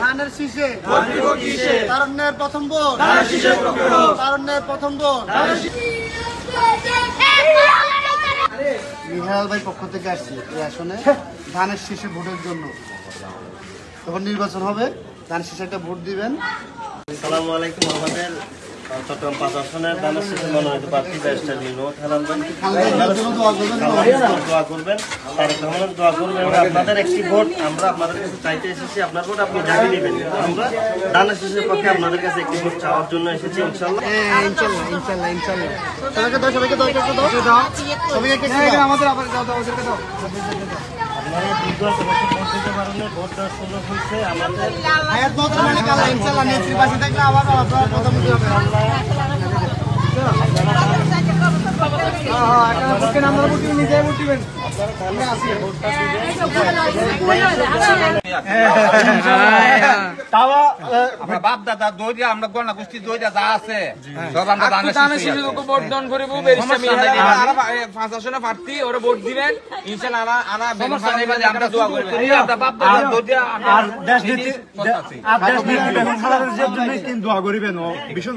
ধানের শীষে তারুণ্যের প্রথম ভোট, তারুণ্যের প্রথম ভোট। মিহাল ভাই পক্ষ থেকে আসছি এই আসনে ধানের শীষে ভোটের জন্য। তখন নির্বাচন হবে, ধানের শীষে একটা ভোট দিবেন। আসসালামু আলাইকুম। আমাদের চট্টগ্রাম 5 আসনের ধানের শীষে মনোনীত প্রার্থী ব্যারিস্টার মিলন হেলাল ভাই, দোয়া করবেন, তারেক রহমানের দোয়া করবেন। আপনাদের একটি ভোট আমরা আপনাদের কাছে চাইতে এসেছি, আপনার ভোট আপনি জানিয়ে নেবেন। আমরা ধানের শীষের পক্ষে আপনাদের কাছে একটি ভোট চাওয়ার জন্য এসেছি। ইনশাল্লাহ ইনশাল্লাহ ইনশাল্লাহ ইনশাল্লাহ। সবাইকে দাও, সবাইকে দাও, সবাইকে দাও, সবাইকে আমাদের আবার দাও, দাও, ওদেরকে দাও। আপনারা দীর্ঘ ভোট দিতে পারেন, ভোট দেওয়ার সুযোগ হয়েছে আমাদের। হায়াত মহতর মালিক আল্লাহ, ইনশাল্লাহ নেত্রী পাশে থাকলে আবার আপনারা প্রধানমন্ত্রী হবে। বাপ দাদা দই আমরা গণনা গোষ্ঠী দই যা আছে সব আমরা ভোট দান করিব। 5 আসনে প্রার্থী ওরা ভোট দিবেন ইনশাআল্লাহ। আমরা দোয়া করব আর দেশ নীতি দোয়া করিবেন। ভীষণ